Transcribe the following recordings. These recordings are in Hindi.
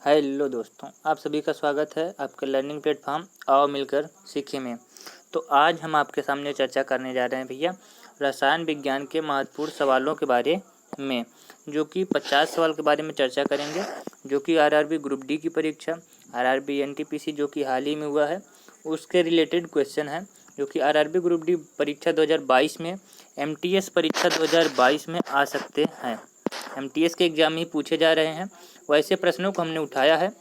हेलो दोस्तों, आप सभी का स्वागत है आपके लर्निंग प्लेटफॉर्म आओ मिलकर सीखें में। तो आज हम आपके सामने चर्चा करने जा रहे हैं भैया रसायन विज्ञान के महत्वपूर्ण सवालों के बारे में, जो कि 50 सवाल के बारे में चर्चा करेंगे, जो कि आरआरबी ग्रुप डी की परीक्षा, आरआरबी एनटीपीसी जो कि हाल ही में हुआ है उसके रिलेटेड क्वेश्चन है, जो कि आरआरबी ग्रुप डी परीक्षा 2022 में, एमटीएस परीक्षा 2022 में आ सकते हैं। एमटीएस के एग्जाम ही पूछे जा रहे हैं, वैसे प्रश्नों को हमने उठाया है।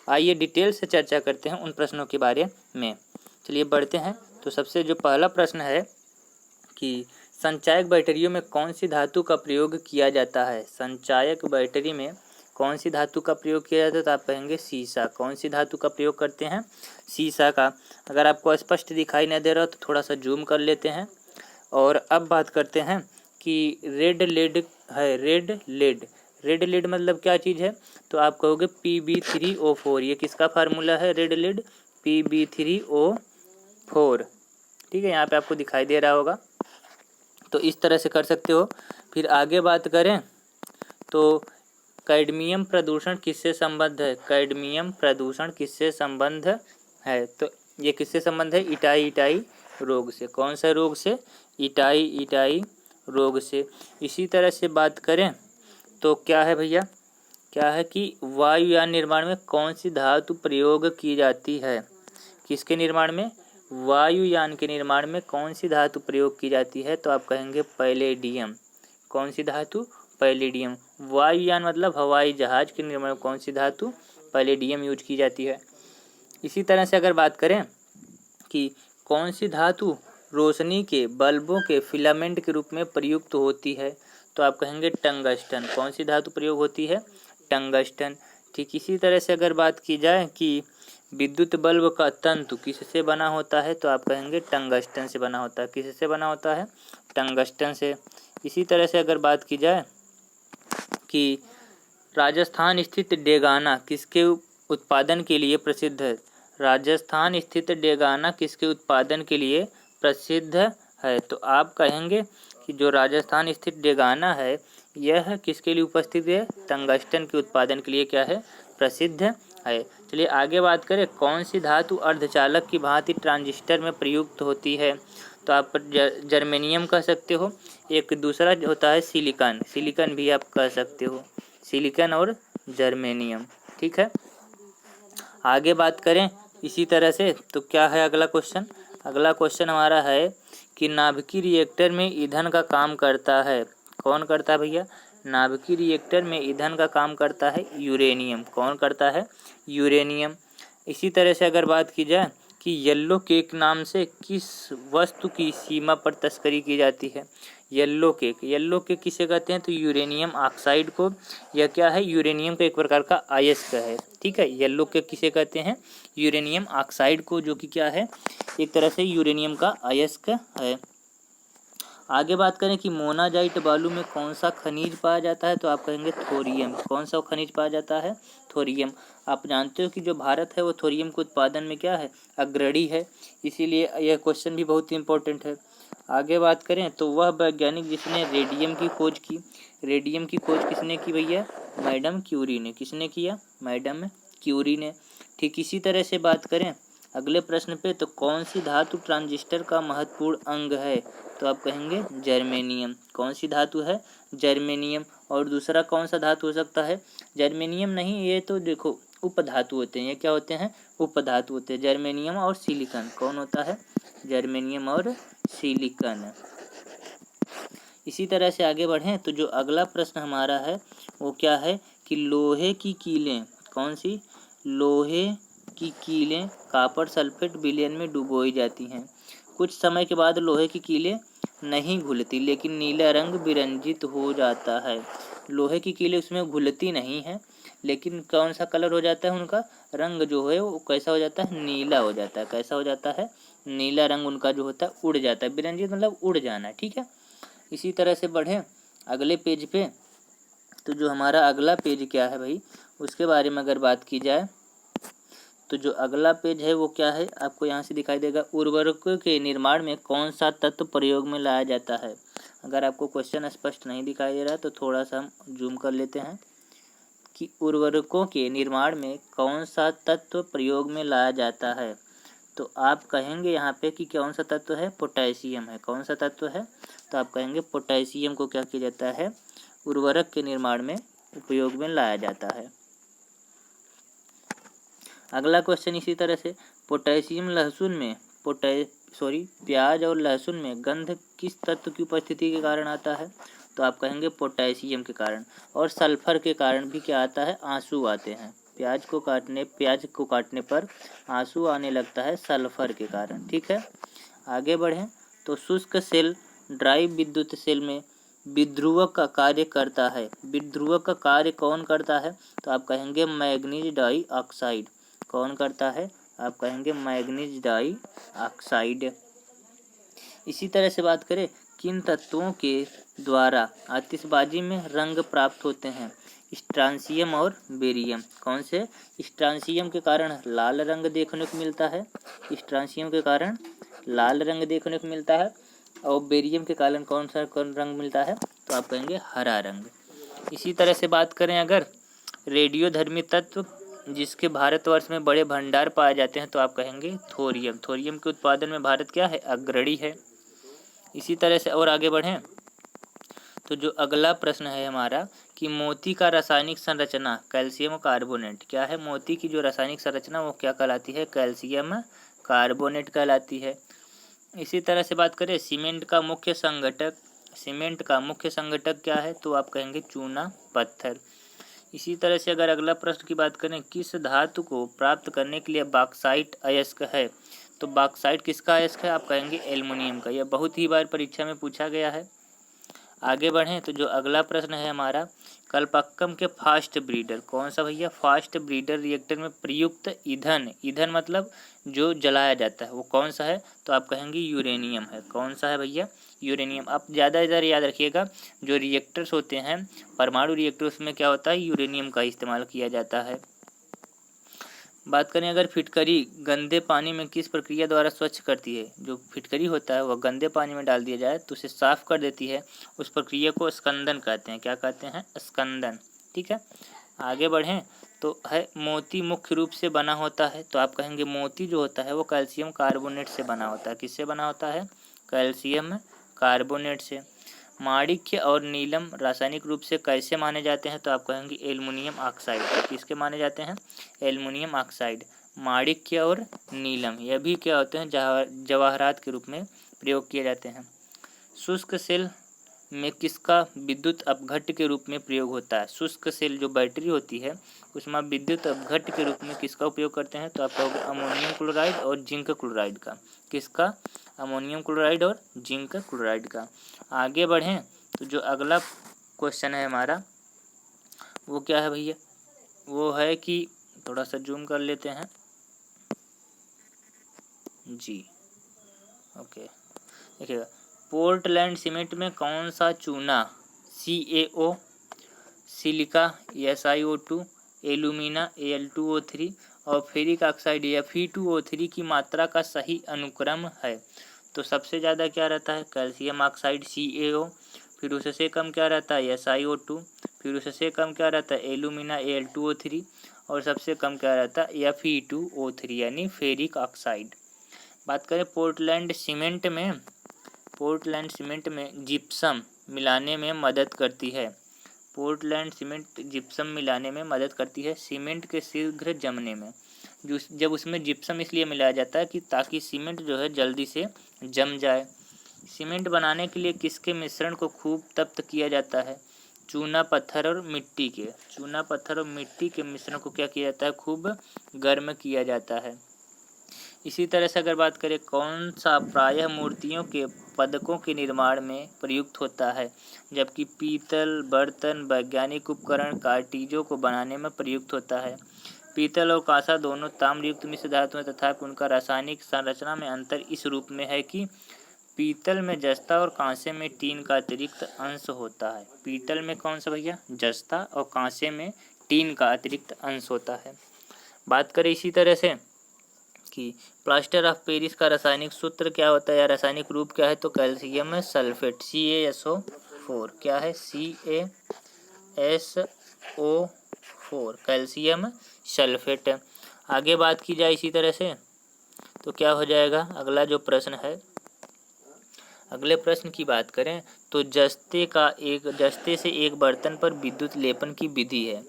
आइए डिटेल से चर्चा करते हैं उन प्रश्नों के बारे में। चलिए बढ़ते हैं। तो सबसे जो पहला प्रश्न है कि संचायक बैटरियों में कौन सी धातु का प्रयोग किया जाता है। संचायक बैटरी में कौन सी धातु का प्रयोग किया जाता है, तो आप कहेंगे सीसा। कौन सी धातु का प्रयोग करते हैं, सीसा का। अगर आपको स्पष्ट दिखाई नहीं दे रहा तो थोड़ा सा जूम कर लेते हैं। और अब बात करते हैं कि रेड लेड है, रेड लेड मतलब क्या चीज़ है, तो आप कहोगे Pb3O4। ये किसका फार्मूला है, रेड लेड Pb3O4। ठीक है, यहाँ पे आपको दिखाई दे रहा होगा। तो इस तरह से कर सकते हो। फिर आगे बात करें तो कैडमियम प्रदूषण किससे संबद्ध है। कैडमियम प्रदूषण किससे संबंध है, तो ये किससे संबंध है, इटाई रोग से। कौन सा रोग से, इटाई रोग से। इसी तरह से बात करें तो क्या है भैया, क्या है कि वायुयान निर्माण में कौन सी धातु प्रयोग की जाती है। किसके निर्माण में, वायुयान के निर्माण में कौन सी धातु प्रयोग की जाती है, तो आप कहेंगे पैलेडियम। कौन सी धातु, पैलेडियम। वायुयान मतलब हवाई जहाज के निर्माण में कौन सी धातु, पैलेडियम यूज की जाती है। इसी तरह से अगर बात करें कि कौन सी धातु रोशनी के बल्बों के फिलामेंट के रूप में प्रयुक्त होती है, तो आप कहेंगे टंगस्टन। कौन सी धातु प्रयोग होती है, टंगस्टन। ठीक इसी तरह से अगर बात की जाए कि विद्युत बल्ब का तंतु किससे बना होता है, तो आप कहेंगे टंगस्टन से बना होता है। किससे बना होता है, टंगस्टन से। इसी तरह से अगर बात की जाए कि राजस्थान स्थित डेगाना किसके उत्पादन के लिए प्रसिद्ध है। राजस्थान स्थित डेगाना किसके उत्पादन के लिए प्रसिद्ध है, तो आप कहेंगे कि जो राजस्थान स्थित डेगाना है यह किसके लिए उपस्थित है, टंगस्टन के उत्पादन के लिए क्या है, प्रसिद्ध है। चलिए आगे बात करें, कौन सी धातु अर्धचालक की भांति ट्रांजिस्टर में प्रयुक्त होती है, तो आप जर्मेनियम कह सकते हो। एक दूसरा जो होता है सिलिकॉन, सिलिकॉन भी आप कह सकते हो, सिलिकॉन और जर्मेनियम। ठीक है, आगे बात करें इसी तरह से तो क्या है अगला क्वेश्चन। अगला क्वेश्चन हमारा है कि नाभिकीय रिएक्टर में ईंधन का काम करता है। कौन करता है भैया, नाभिकीय रिएक्टर में ईंधन का काम करता है यूरेनियम। कौन करता है, यूरेनियम। इसी तरह से अगर बात की जाए कि येलो केक नाम से किस वस्तु की सीमा पर तस्करी की जाती है। येलो केक, येलो केक किसे कहते हैं, तो यूरेनियम ऑक्साइड को। यह क्या है, यूरेनियम का एक प्रकार का अयस्क है। ठीक है, येलो केक किसे कहते हैं, यूरेनियम ऑक्साइड को, जो कि क्या है, एक तरह से यूरेनियम का अयस्क है। आगे बात करें कि मोनाजाइट बालू में कौन सा खनिज पाया जाता है, तो आप कहेंगे थोरियम। कौन सा खनिज पाया जाता है, थोरियम। आप जानते हो कि जो भारत है वो थोरियम के उत्पादन में क्या है, अग्रणी है, इसीलिए यह क्वेश्चन भी बहुत ही इंपॉर्टेंट है। आगे बात करें तो वह वैज्ञानिक जिसने रेडियम की खोज की। रेडियम की खोज किसने की भैया, मैडम क्यूरी ने। किसने किया, मैडम क्यूरी ने। ठीक इसी तरह से बात करें अगले प्रश्न पे, तो कौन सी धातु ट्रांजिस्टर का महत्वपूर्ण अंग है, तो आप कहेंगे जर्मेनियम। कौन सी धातु है, जर्मेनियम। और दूसरा कौन सा धातु हो सकता है, जर्मेनियम नहीं, ये तो देखो उपधातु होते हैं। ये क्या होते हैं, उपधातु होते हैं, जर्मेनियम और सिलिकॉन। कौन होता है, जर्मेनियम और सिलिकॉन। इसी तरह से आगे बढ़ें तो जो अगला प्रश्न हमारा है वो क्या है कि लोहे की कीलें, कौन सी, लोहे की कीलें कॉपर सल्फेट विलयन में डुबोई जाती हैं। कुछ समय के बाद लोहे की कीलें नहीं घुलती लेकिन नीला रंग विरंजित हो जाता है। लोहे की कीलें उसमें घुलती नहीं है, लेकिन कौन सा कलर हो जाता है, उनका रंग जो है वो कैसा हो जाता है, नीला हो जाता है। कैसा हो जाता है, नीला रंग उनका जो होता है उड़ जाता है। विरंजित मतलब उड़ जाना। ठीक है, इसी तरह से बढ़ें अगले पेज पे, तो जो हमारा अगला पेज क्या है भाई, उसके बारे में अगर बात की जाए तो जो अगला पेज है वो क्या है, आपको यहाँ से दिखाई देगा, उर्वरकों के निर्माण में कौन सा तत्व प्रयोग में लाया जाता है। अगर आपको क्वेश्चन स्पष्ट नहीं दिखाई दे रहा है तो थोड़ा सा हम जूम कर लेते हैं कि उर्वरकों के निर्माण में कौन सा तत्व प्रयोग में लाया जाता है। तो आप कहेंगे यहाँ पे कि कौन सा तत्व है, पोटेशियम है। कौन सा तत्व है, तो आप कहेंगे पोटेशियम को क्या किया जाता है, उर्वरक के निर्माण में उपयोग में लाया जाता है। अगला क्वेश्चन इसी तरह से, पोटेशियम लहसुन में प्याज और लहसुन में गंध किस तत्व की उपस्थिति के कारण आता है। तो आप कहेंगे पोटेशियम के कारण। और सल्फर के कारण भी क्या आता है, आंसू आते हैं। प्याज को काटने पर आंसू आने लगता है सल्फर के कारण। ठीक है, आगे बढ़ें तो शुष्क सेल ड्राई विद्युत सेल में विध्रुवक का कार्य करता है। विध्रुवक का कार्य कौन करता है, तो आप कहेंगे मैग्नीज डाई ऑक्साइड। कौन करता है, आप कहेंगे मैग्नीज डाई ऑक्साइड। इसी तरह से बात करें, किन तत्वों के द्वारा आतिशबाजी में रंग प्राप्त होते हैं। स्ट्रांसियम और बेरियम। कौन से, स्ट्रांसियम के कारण लाल रंग देखने को मिलता है। स्ट्रांसियम के कारण लाल रंग देखने को मिलता है। और बेरियम के कारण कौन रंग मिलता है, तो आप कहेंगे हरा रंग। इसी तरह से बात करें अगर रेडियोधर्मी तत्व जिसके भारतवर्ष में बड़े भंडार पाए जाते हैं, तो आप कहेंगे थोरियम। थोरियम के उत्पादन में भारत क्या है, अग्रणी है। इसी तरह से और आगे बढ़ें तो जो अगला प्रश्न है हमारा कि मोती का रासायनिक संरचना कैल्शियम कार्बोनेट। क्या है, मोती की जो रासायनिक संरचना वो क्या कहलाती है, कैल्शियम कार्बोनेट कहलाती है। इसी तरह से बात करें सीमेंट का मुख्य संघटक क्या है, तो आप कहेंगे चूना पत्थर। इसी तरह से अगर अगला प्रश्न की बात करें, किस धातु को प्राप्त करने के लिए बॉक्साइट अयस्क है, तो बॉक्साइट किसका अयस्क है, आप कहेंगे एल्युमिनियम का। यह बहुत ही बार परीक्षा में पूछा गया है। आगे बढ़ें तो जो अगला प्रश्न है हमारा, कल्पक्कम के फास्ट ब्रीडर। कौन सा भैया, फास्ट ब्रीडर रिएक्टर में प्रयुक्त ईंधन मतलब जो जलाया जाता है वो कौन सा है, तो आप कहेंगे यूरेनियम है। कौन सा है भैया, यूरेनियम। आप ज़्यादा याद रखिएगा, जो रिएक्टर्स होते हैं परमाणु रिएक्टर, उसमें क्या होता है, यूरेनियम का इस्तेमाल किया जाता है। बात करें अगर फिटकरी गंदे पानी में किस प्रक्रिया द्वारा स्वच्छ करती है। जो फिटकरी होता है वह गंदे पानी में डाल दिया जाए तो उसे साफ कर देती है, उस प्रक्रिया को स्कंदन कहते हैं। क्या कहते हैं, स्कंदन। ठीक है, आगे बढ़ें तो है मोती मुख्य रूप से बना होता है, तो आप कहेंगे मोती जो होता है वो कैल्शियम कार्बोनेट से बना होता है। किससे बना होता है, कैल्शियम कार्बोनेट से। माणिक्य और नीलम रासायनिक रूप से कैसे माने जाते हैं, तो आप कहेंगे एल्युमिनियम ऑक्साइड। किसके माने जाते हैं, एल्युमिनियम ऑक्साइड। माणिक्य और नीलम यह भी क्या होते हैं, जवाहरात के रूप में प्रयोग किए जाते हैं। शुष्क सेल में किसका विद्युत अपघट्य के रूप में प्रयोग होता है। शुष्क सेल जो बैटरी होती है उसमें विद्युत अपघट्य के रूप में किसका उपयोग करते हैं, तो आप कहोगे अमोनियम क्लोराइड और जिंक क्लोराइड का। किसका, अमोनियम क्लोराइड और जिंक क्लोराइड का। आगे बढ़ें तो जो अगला क्वेश्चन है हमारा वो क्या है भैया, वो है कि थोड़ा सा जूम कर लेते हैं जी। ओके, देखिएगा, पोर्टलैंड सीमेंट में कौन सा चूना CaO, silica SiO2, alumina Al2O3 और फेरिक ऑक्साइड Fe2O3 की मात्रा का सही अनुक्रम है। तो सबसे ज़्यादा क्या रहता है, कैल्शियम ऑक्साइड CaO, फिर उससे कम क्या रहता है SiO2, फिर उससे कम क्या रहता है एल्यूमिना Al2O3 और सबसे कम क्या रहता है Fe2O3 यानी फेरिक ऑक्साइड। बात करें पोर्टलैंड सीमेंट में जिप्सम मिलाने में मदद करती है। पोर्टलैंड सीमेंट जिप्सम मिलाने में मदद करती है सीमेंट के शीघ्र जमने में। जब उसमें जिप्सम इसलिए मिलाया जाता है कि ताकि सीमेंट जो है जल्दी से जम जाए। सीमेंट बनाने के लिए किसके मिश्रण को खूब तप्त किया जाता है, चूना पत्थर और मिट्टी के मिश्रण को क्या किया जाता है, खूब गर्म किया जाता है। इसी तरह से अगर बात करें कौन सा प्रायः मूर्तियों के पदकों के निर्माण में प्रयुक्त होता है, जबकि पीतल बर्तन वैज्ञानिक उपकरण कार्टिजों को बनाने में प्रयुक्त होता है। पीतल और कांसा दोनों ताम्रयुक्त मिश्र धातु हैं तथा उनका रासायनिक संरचना में अंतर इस रूप में है कि पीतल में जस्ता और कांसे में टीन का अतिरिक्त अंश होता है। पीतल में कौन सा भैया, जस्ता और कांसे में टीन का अतिरिक्त अंश होता है। बात करें इसी तरह से कि प्लास्टर ऑफ पेरिस का रासायनिक सूत्र क्या होता है या रासायनिक रूप क्या है, तो कैल्शियम सल्फेट CaSO4। क्या है, CaSO4 4 कैल्शियम सल्फेट। आगे बात की जाए इसी तरह से तो क्या हो जाएगा, अगला जो प्रश्न है, अगले प्रश्न की बात करें तो जस्ते से एक बर्तन पर विद्युत लेपन की विधि है।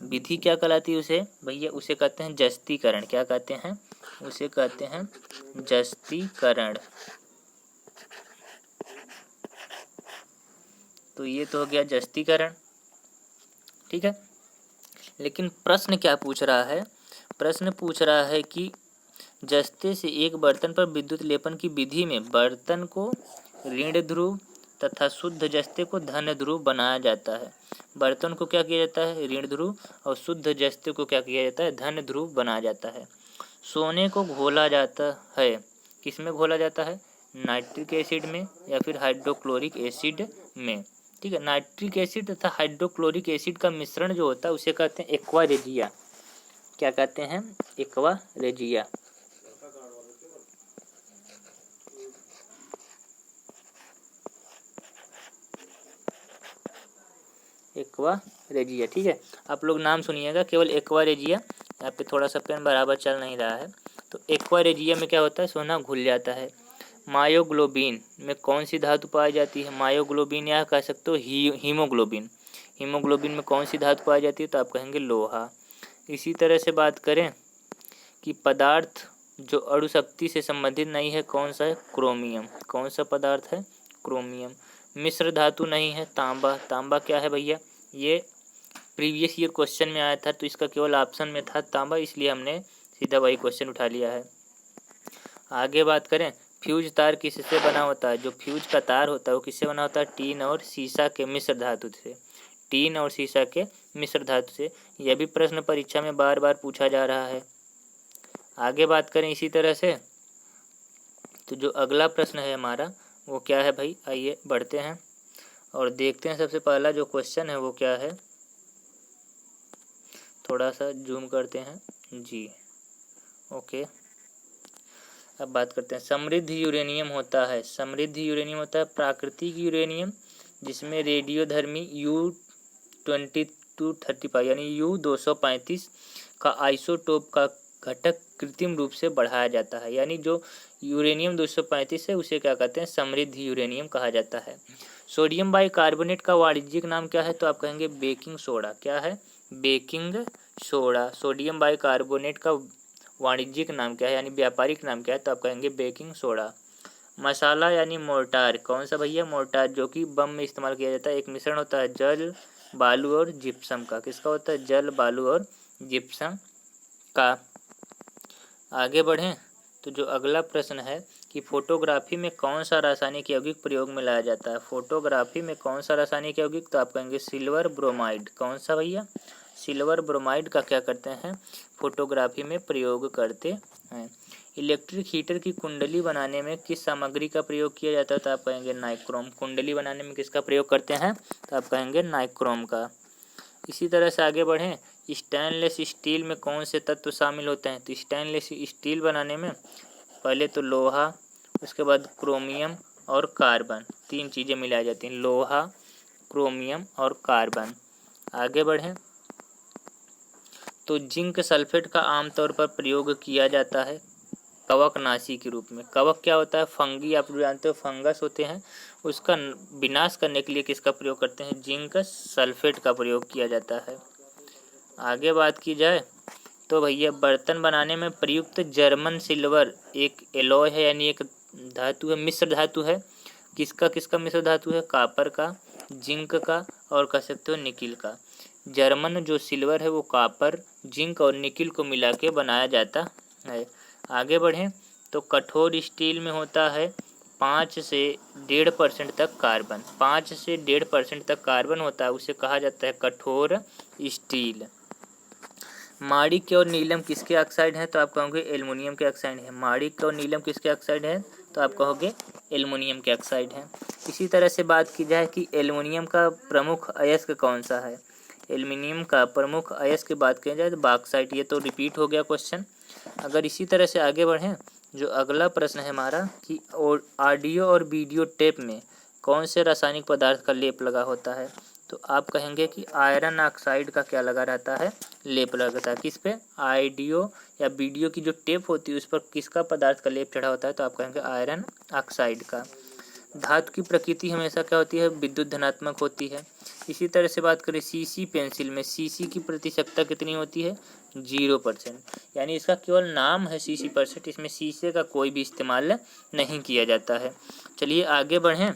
विधि क्या कहलाती है उसे भैया, उसे कहते हैं जस्तीकरण। क्या कहते हैं, उसे कहते हैं जस्तीकरण। तो ये तो हो गया जस्तीकरण, ठीक है। लेकिन प्रश्न क्या पूछ रहा है, प्रश्न पूछ रहा है कि जस्ते से एक बर्तन पर विद्युत लेपन की विधि में बर्तन को ऋण ध्रुव तथा शुद्ध जस्ते को धन ध्रुव बनाया जाता है। बर्तन को क्या किया जाता है, ऋण ध्रुव, और शुद्ध जस्ते को क्या किया जाता है, धन ध्रुव बनाया जाता है। सोने को घोला जाता है, किस में घोला जाता है, नाइट्रिक एसिड में या फिर हाइड्रोक्लोरिक एसिड में, ठीक है। नाइट्रिक एसिड तथा हाइड्रोक्लोरिक एसिड का मिश्रण जो होता है उसे कहते हैं एक्वा रेजिया। क्या कहते हैं, एक्वा रेजिया। एक्वा रेजिया, ठीक है। आप लोग नाम सुनिएगा, केवल एक्वा रेजिया। यहाँ पे थोड़ा सा पेन बराबर चल नहीं रहा है। तो एक्वा रेजिया में क्या होता है, सोना घुल जाता है। मायोग्लोबिन में कौन सी धातु पाई जाती है, मायोग्लोबिन या कह सकते हो हीमोग्लोबिन। हीमोग्लोबिन में कौन सी धातु पाई जाती है, तो आप कहेंगे लोहा। इसी तरह से बात करें कि पदार्थ जो अणु शक्ति से संबंधित नहीं है कौन सा है, क्रोमियम। कौन सा पदार्थ है, क्रोमियम। मिश्र धातु नहीं है, तांबा। तांबा क्या है भैया, ये प्रीवियस ईयर क्वेश्चन में आया था, तो इसका केवल ऑप्शन में था तांबा, इसलिए हमने सीधा वही क्वेश्चन उठा लिया है। आगे बात करें, फ्यूज तार किससे बना होता है, जो फ्यूज का तार होता है वो किससे बना होता है, टीन और सीसा के मिश्र धातु से। टीन और सीसा के मिश्र धातु से। यह भी प्रश्न परीक्षा में बार बार पूछा जा रहा है। आगे बात करें इसी तरह से तो जो अगला प्रश्न है हमारा वो क्या है भाई, आइए बढ़ते हैं और देखते हैं। सबसे पहला जो क्वेश्चन है वो क्या है, थोड़ा सा जूम करते हैं जी, ओके। अब बात करते हैं, समृद्ध यूरेनियम होता है, समृद्ध यूरेनियम होता है प्राकृतिक यूरेनियम जिसमें रेडियोधर्मी U-2235 यानी U-235 का आइसोटोप का घटक कृत्रिम रूप से बढ़ाया जाता है। यानी जो यूरेनियम 235 है उसे क्या कहते हैं, समृद्ध यूरेनियम कहा जाता है। सोडियम बाइकार्बोनेट का वाणिज्यिक नाम क्या है, तो आप कहेंगे बेकिंग सोडा। क्या है, बेकिंग सोडा। सोडियम बाइकार्बोनेट का वाणिज्यिक नाम क्या है यानी व्यापारिक नाम क्या है, तो आप कहेंगे बेकिंग सोडा। मसाला यानी मोर्टार, कौन सा भैया, मोर्टार, जो कि बम में इस्तेमाल किया जाता है। एक मिश्रण होता है जल बालू और जिप्सम का, किसका होता है, जल बालू और जिप्सम का। आगे बढ़ें तो जो अगला प्रश्न है कि फोटोग्राफी में कौन सा रासायनिक यौगिक प्रयोग में लाया जाता है। फोटोग्राफी में कौन सा रासायनिक यौगिक, तो आप कहेंगे सिल्वर ब्रोमाइड। कौन सा भैया, सिल्वर ब्रोमाइड का क्या करते हैं, फोटोग्राफी में प्रयोग करते हैं। इलेक्ट्रिक हीटर की कुंडली बनाने में किस सामग्री का प्रयोग किया जाता है, तो आप कहेंगे नाइक्रोम। कुंडली बनाने में किसका प्रयोग करते हैं, तो आप कहेंगे नाइक्रोम का। इसी तरह से आगे बढ़ें, स्टेनलेस स्टील में कौन से तत्व शामिल होते हैं, तो स्टेनलेस स्टील बनाने में पहले तो लोहा, उसके बाद क्रोमियम और कार्बन, तीन चीज़ें मिलाई जाती हैं, लोहा, क्रोमियम और कार्बन। आगे बढ़ें तो जिंक सल्फेट का आमतौर पर प्रयोग किया जाता है कवकनाशी के रूप में। कवक क्या होता है, फंगी, आप जानते हो फंगस होते हैं, उसका विनाश करने के लिए किसका प्रयोग करते हैं, जिंक सल्फेट का प्रयोग किया जाता है। आगे बात की जाए तो भैया बर्तन बनाने में प्रयुक्त जर्मन सिल्वर एक एलॉय है यानी एक धातु है, मिश्र धातु है। किसका किसका मिश्र धातु है, कापर का, जिंक का और कह सकते हो निकिल का। जर्मन जो सिल्वर है वो कापर, जिंक और निकिल को मिला के बनाया जाता है। आगे बढ़ें तो कठोर स्टील में होता है 5 से 1.5% तक कार्बन। 5 से 1.5% तक कार्बन होता है, उसे कहा जाता है कठोर स्टील। माणिक्य और नीलम किसके ऑक्साइड हैं, तो आप कहोगे एल्युमिनियम के ऑक्साइड हैं। माणिक्य और नीलम किसके ऑक्साइड हैं, तो आप कहोगे एल्युमिनियम के ऑक्साइड हैं। इसी तरह से बात की जाए कि एल्युमिनियम का प्रमुख अयस्क कौन सा है। एल्युमिनियम का प्रमुख अयस्क की बात की जाए तो बॉक्साइट। ये तो रिपीट हो गया क्वेश्चन। अगर इसी तरह से आगे बढ़ें जो अगला प्रश्न है हमारा कि ऑडियो और वीडियो टेप में कौन से रासायनिक पदार्थ का लेप लगा होता है, तो आप कहेंगे कि आयरन ऑक्साइड का क्या लगा रहता है, लेप लगा रहता है। किस पे, ऑडियो या वीडियो की जो टेप होती है उस पर किसका पदार्थ का लेप चढ़ा होता है, तो आप कहेंगे आयरन ऑक्साइड का। धातु की प्रकृति हमेशा क्या होती है, विद्युत धनात्मक होती है। इसी तरह से बात करें सीसी पेंसिल में, सीसी की प्रतिशतता कितनी होती है, 0%, यानी इसका केवल नाम है सीसी परसेंट, इसमें शीशे का कोई भी इस्तेमाल नहीं किया जाता है। चलिए आगे बढ़ें।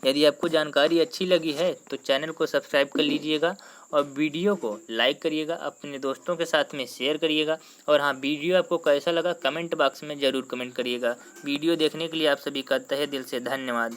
यदि आपको जानकारी अच्छी लगी है तो चैनल को सब्सक्राइब कर लीजिएगा और वीडियो को लाइक करिएगा, अपने दोस्तों के साथ में शेयर करिएगा। और हाँ, वीडियो आपको कैसा लगा कमेंट बॉक्स में ज़रूर कमेंट करिएगा। वीडियो देखने के लिए आप सभी का तहे दिल से धन्यवाद।